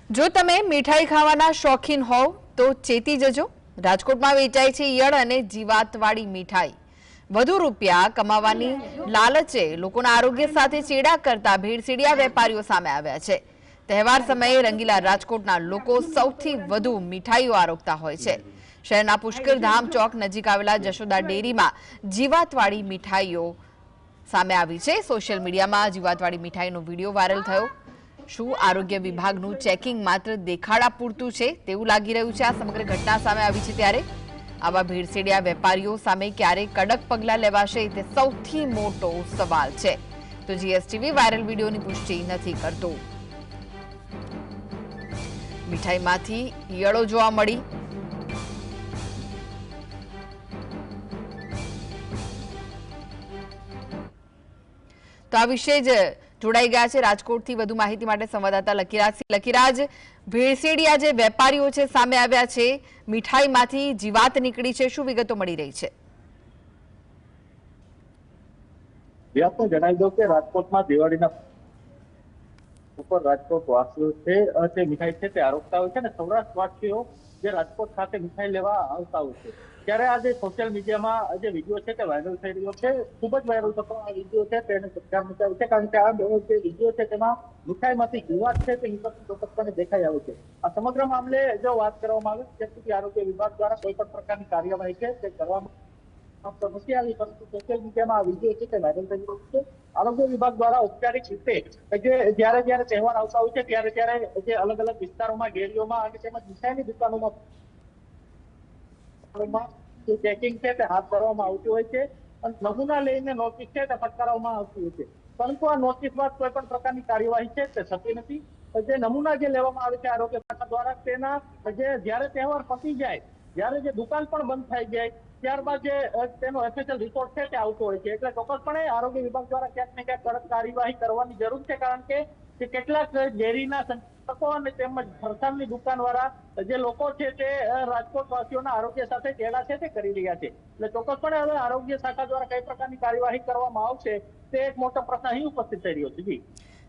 જો તમે મીઠાઈ ખાવાના શોખીન હોવ તો ચેતી જજો। રાજકોટમાં વેચાય છે ઈયળ અને જીવાતવાળી મીઠાઈ। વધુ રૂપિયા કમાવાની લાલચે લોકોના આરોગ્ય સાથે ચેડા કરતા ભેળસેળિયા વેપારીઓ સામે આવ્યા છે। તહેવાર સમયે રંગીલા રાજકોટના લોકો સૌથી વધુ મીઠાઈઓ આરોગતા હોય છે। શહેરના પુષ્કરધામ ચોક નજીક આવેલા જશોદા ડેરીમાં જીવાતવાળી મીઠાઈઓ સામે આવી છે। સોશિયલ મીડિયામાં જીવાતવાળી મીઠાઈનો વિડીયો વાયરલ થયો। શું આરોગ્ય વિભાગનું ચેકિંગ માત્ર દેખાડા પૂરતું છે તેવું લાગી રહ્યું છે। આ સમગ્ર ઘટના સામે આવી છે ત્યારે આવા ભેળસેળિયા વેપારીઓ સામે ક્યારે કડક પગલાં લેવાશે તે સૌથી મોટો સવાલ છે। તો જીએસટીવી વાયરલ વિડીયોની પુષ્ટિ નથી કરતું। મીઠાઈમાંથી ઈયળો જોવા મળી। તો આ વિશે જ જોડાઈ ગયા છે રાજકોટથી વધુ માહિતી માટે સંવાદદાતા લકીરાજ। ભેળસેળિયા જે વેપારીઓ છે સામે આવ્યા છે, મીઠાઈમાંથી જીવાત નીકળી છે, શું વિગતો મળી રહી છે? આપને જણાવી દઉં કે રાજકોટમાં દિવાળીના ઉપર રાજકોટ વાસીઓ છે તે મીઠાઈ છે તે આરોગતા હોય છે અને સૌરાષ્ટ્રવાસીઓ જે રાજકોટ ખાતે મીઠાઈ લેવા આવતા હોય છે। ત્યારે આજે સોશિયલ મીડિયામાં જે વિડીયો છે તે વાયરલ થઈ રહ્યો છે। ખૂબ જ વાયરલ થતો આ વિડીયો છે તેને ચર્ચા મચાવી છે, કારણ કે આ જે વિડીયો છે તેમાં મીઠાઈમાંથી જીવાત છે તે નીકળતી ચોક્કસપણે દેખાઈ આવે છે। આ સમગ્ર મામલે જો વાત કરવામાં આવે ત્યાં સુધી આરોગ્ય વિભાગ દ્વારા કોઈ પણ પ્રકારની કાર્યવાહી છે તે કરવામાં નથી આવી, પરંતુ સોશિયલ મીડિયામાં આ વિડીયો છે તે વાયરલ થઈ રહ્યો છે। આરોગ્ય વિભાગ દ્વારા ઔપચારિક રીતે જ્યારે તહેવાર આવતા હોય છે ત્યારે જે અલગ અલગ વિસ્તારોમાં, ડેરીઓમાં અને તેમજ મીઠાઈની દુકાનોમાં ચેકિંગ છે તે હાથ ધરવામાં આવતું હોય છે અને નમૂના લઈને નોટિસ છે તે ફટકારવામાં આવતી હોય છે, પરંતુ આ નોટિસ બાદ કોઈ પણ પ્રકારની કાર્યવાહી છે તે થતી નથી। જે નમૂના જે લેવામાં આવે છે આરોગ્ય શાખા દ્વારા તેના જ્યારે તહેવાર પતી જાય, જ્યારે જે દુકાન પણ બંધ થઈ જાય ત્યારબાદ જે તેનો એફએસએલ રિપોર્ટ છે તે આવતો હોય છે। એટલે ચોક્કસપણે આરોગ્ય વિભાગ દ્વારા ક્યાંક ને ક્યાંક કડક કાર્યવાહી કરવાની જરૂર છે, કારણ કે કેટલાક ડેરીના સંચાલકો અને તેમજ ફરસાણની દુકાનવાળા જે લોકો છે તે રાજકોટ વાસીઓના આરોગ્ય સાથે ચેડા છે તે કરી રહ્યા છે। એટલે ચોક્કસપણે હવે આરોગ્ય શાખા દ્વારા કઈ પ્રકારની કાર્યવાહી કરવામાં આવશે તે એક મોટો પ્રશ્ન અહીં ઉપસ્થિત થઈ રહ્યો છે।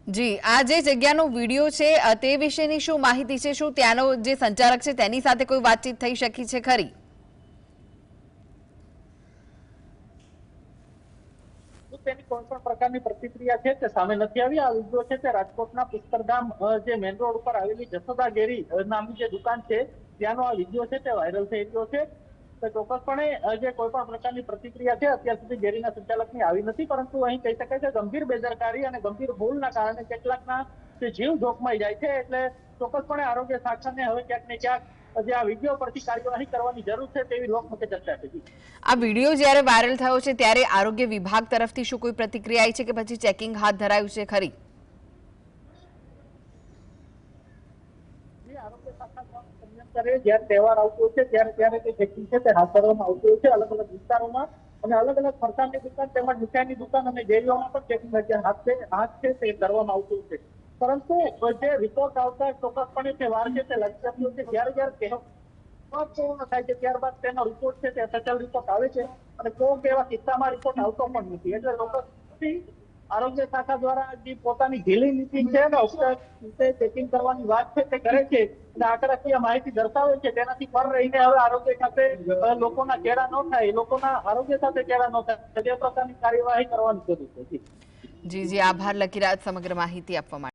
જી, આ જે જગ્યાનો વિડીયો છે તે વિશેની શું માહિતી છે? શું ત્યાંનો જે સંચાલક છે તેની સાથે કોઈ વાતચીત થઈ શકી છે ખરી? તેની કોઈ પણ પ્રકારની પ્રતિક્રિયા છે તે સામે નથી આવી। આ વિડીયો છે તે રાજકોટના પુષ્કરધામ જે મેઇન રોડ ઉપર આવેલી જશોદા ડેરી નામની જે દુકાન છે ત્યાંનો આ વિડીયો છે તે વાયરલ થઈ રહ્યો છે। તો ચોક્કસપણે જે કોઈ પણ પ્રકારની પ્રતિક્રિયા છે અત્યાર સુધી ડેરીના સંચાલકની આવી નથી, પરંતુ અહીં કહી શકાય છે ગંભીર બેદરકારી અને ગંભીર ભૂલના કારણે કેટલાકના જીવ જોખમાઈ જાય છે। એટલે ચોક્કસપણે આરોગ્ય શાખાને હવે ક્યાંક ને ક્યાંક જે આ વિડીયો પરથી કાર્યવાહી કરવાની જરૂર છે તેવી લોકમુખે ચર્ચા છે। આ વિડીયો જ્યારે વાયરલ થયો છે ત્યારે આરોગ્ય વિભાગ તરફથી શું કોઈ પ્રતિક્રિયા આવી છે કે પછી ચેકિંગ હાથ ધરાયું છે ખરી? આરોગ્ય શાખા જ્યારે તહેવાર આવતો હોય છે ત્યારે તે ચેકિંગ છે તે હાથ ધરવામાં આવતું હોય છે અલગ અલગ વિસ્તારોમાં, અને અલગ અલગ ફરસાણની દુકાન તેમજ મીઠાઈની દુકાન અને ડેરીઓમાં પણ ચેકિંગ હાથ છે તે કરવામાં આવતું હોય છે। પરંતુ જે રિપોર્ટ આવતા ચોક્કસપણે તે વાર છે તે લાગી જતી હોય છે। જ્યારે તહેવાર પૂર્ણ થાય છે ત્યારબાદ તેનો રિપોર્ટ છે તે એફએસએલ રિપોર્ટ આવે છે અને કોઈક એવા કિસ્સામાં રિપોર્ટ આવતો પણ નથી। એટલે ચોક્કસથી આરોગ્ય શાખા દ્વારા જે પોતાની ઢીલી નીતિ છે ને ઔપચારિક રીતે ચેકિંગ કરવાની વાત છે તે કરે છે અને આંકડાકીય માહિતી દર્શાવે છે, તેનાથી પર રહીને હવે આરોગ્ય સાથે લોકોના ચેડા ન થાય, લોકોના આરોગ્ય સાથે ચેડા ન થાય તે પ્રકારની કાર્યવાહી કરવાની જરૂર છે। જી, આભાર લકીરાજ સમગ્ર માહિતી આપવા માટે।